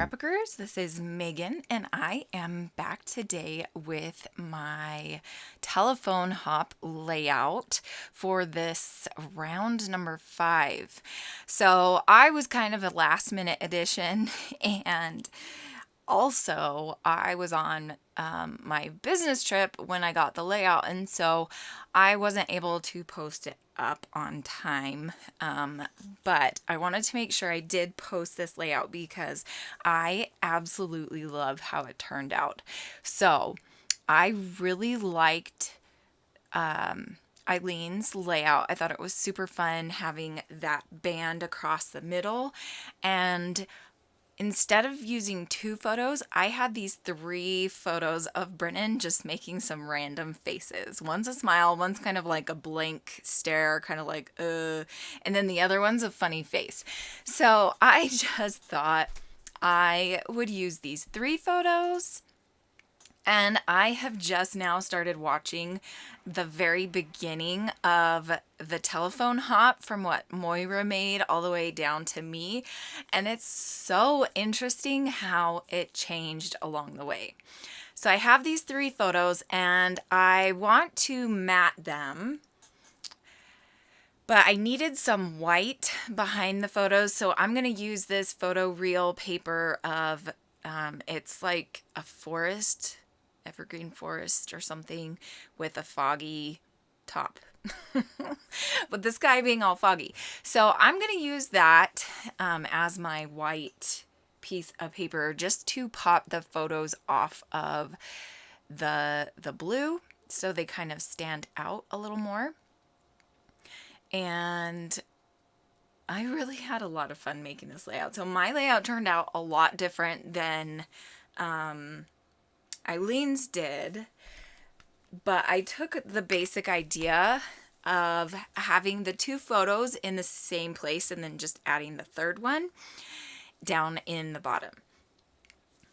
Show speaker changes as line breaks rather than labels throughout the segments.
Scrapbookers. This is Megan, and I am back today with my telephone hop layout for this round number 5. So I was kind of a last minute addition, and also I was on my business trip when I got the layout, and so I wasn't able to post it up on time, but I wanted to make sure I did post this layout because I absolutely love how it turned out. So I really liked Eileen's layout. I thought it was super fun having that band across the middle, and instead of using 2 photos, I had these 3 photos of Brennan just making some random faces. One's a smile, one's kind of like a blank stare, kind of like, and then the other one's a funny face. So I just thought I would use these 3 photos. And I have just now started watching the very beginning of the telephone hop from what Moira made all the way down to me. And it's so interesting how it changed along the way. So I have these 3 photos and I want to mat them. But I needed some white behind the photos. So I'm going to use this photo reel paper of, it's like a forest, evergreen forest or something with a foggy top. But the sky being all foggy. So I'm going to use that as my white piece of paper just to pop the photos off of the blue so they kind of stand out a little more. And I really had a lot of fun making this layout. So my layout turned out a lot different than Eileen's did, but I took the basic idea of having the 2 photos in the same place and then just adding the 3rd one down in the bottom.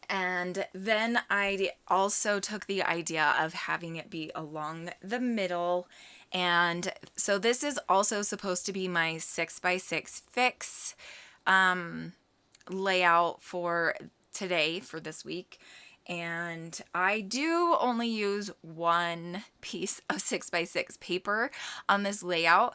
And then I also took the idea of having it be along the middle. And so this is also supposed to be my 6x6 fix layout for today, for this week. And I do only use 1 piece of 6x6 paper on this layout,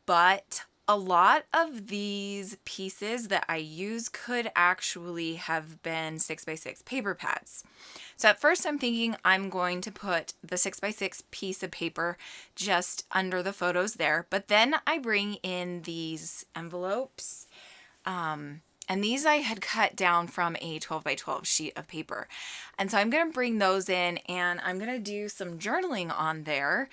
but a lot of these pieces that I use could actually have been 6x6 paper pads. So at first I'm thinking I'm going to put the 6x6 piece of paper just under the photos there, but then I bring in these envelopes, and these I had cut down from a 12x12 sheet of paper. And so I'm going to bring those in and I'm going to do some journaling on there.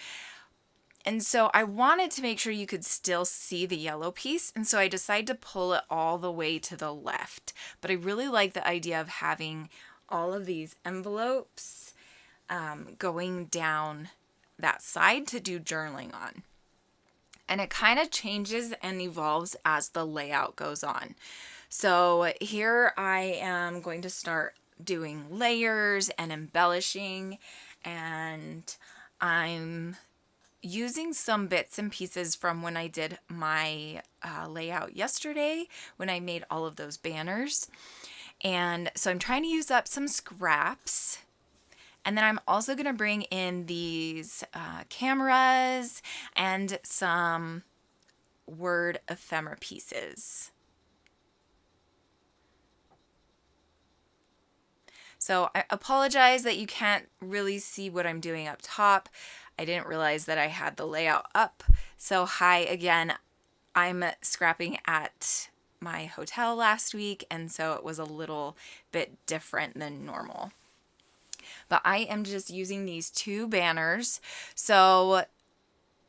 And so I wanted to make sure you could still see the yellow piece. And so I decided to pull it all the way to the left. But I really like the idea of having all of these envelopes going down that side to do journaling on. And it kind of changes and evolves as the layout goes on. So here I am going to start doing layers and embellishing, and I'm using some bits and pieces from when I did my layout yesterday when I made all of those banners. And so I'm trying to use up some scraps. And then I'm also going to bring in these cameras and some word ephemera pieces. So I apologize that you can't really see what I'm doing up top. I didn't realize that I had the layout up. So hi again, I'm scrapping at my hotel last week, and so it was a little bit different than normal. But I am just using these 2 banners. So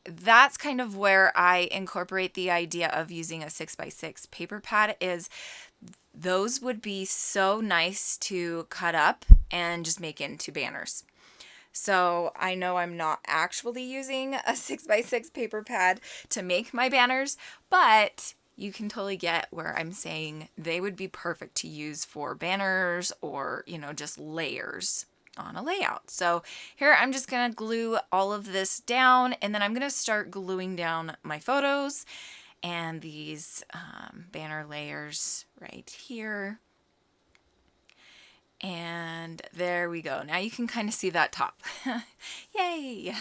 that's kind of where I incorporate the idea of using a 6x6 paper pad. Is those would be so nice to cut up and just make into banners. So I know I'm not actually using a 6x6 paper pad to make my banners, but you can totally get where I'm saying they would be perfect to use for banners or, just layers on a layout. So here I'm just going to glue all of this down, and then I'm going to start gluing down my photos and these banner layers right here. And there we go. Now you can kind of see that top. Yay!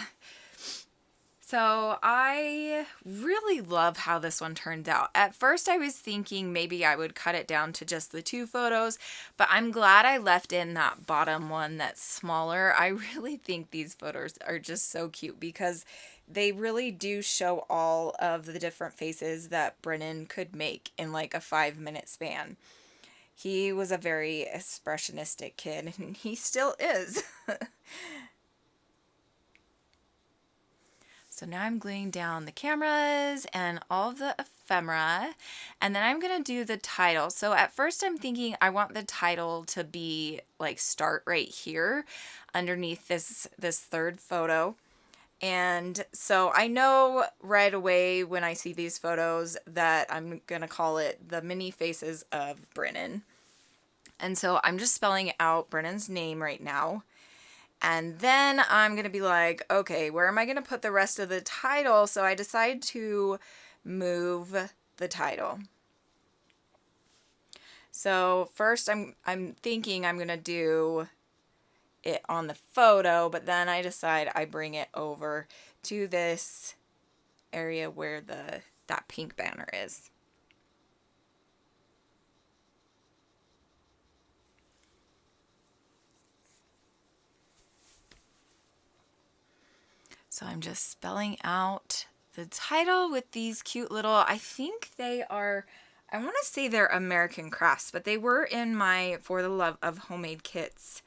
So I really love how this one turned out. At first I was thinking maybe I would cut it down to just the 2 photos, but I'm glad I left in that bottom one that's smaller. I really think these photos are just so cute because they really do show all of the different faces that Brennan could make in like a 5-minute span. He was a very expressionistic kid, and he still is. So now I'm gluing down the cameras and all of the ephemera, and then I'm going to do the title. So at first I'm thinking I want the title to be like start right here underneath this 3rd photo. And so I know right away when I see these photos that I'm going to call it the mini faces of Brennan. And so I'm just spelling out Brennan's name right now. And then I'm going to be like, okay, where am I going to put the rest of the title? So I decide to move the title. So first I'm thinking I'm going to do it on the photo, but then I decide I bring it over to this area where that pink banner is. So I'm just spelling out the title with these cute little, I think they are, I want to say they're American Crafts, but they were in my For the Love of Homemade Kits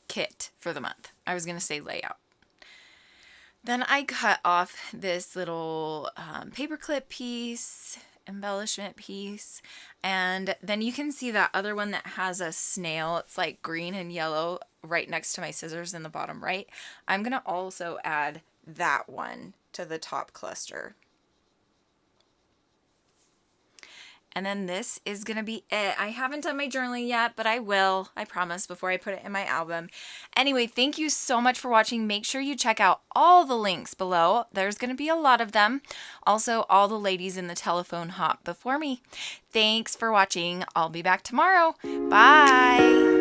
kit for the month. I was going to say layout. Then I cut off this little paperclip piece, embellishment piece, and then you can see that other one that has a snail. It's like green and yellow right next to my scissors in the bottom right. I'm going to also add that one to the top cluster. And then this is going to be it. I haven't done my journaling yet, but I will, I promise, before I put it in my album. Anyway, thank you so much for watching. Make sure you check out all the links below. There's going to be a lot of them. Also, all the ladies in the telephone hop before me. Thanks for watching. I'll be back tomorrow. Bye.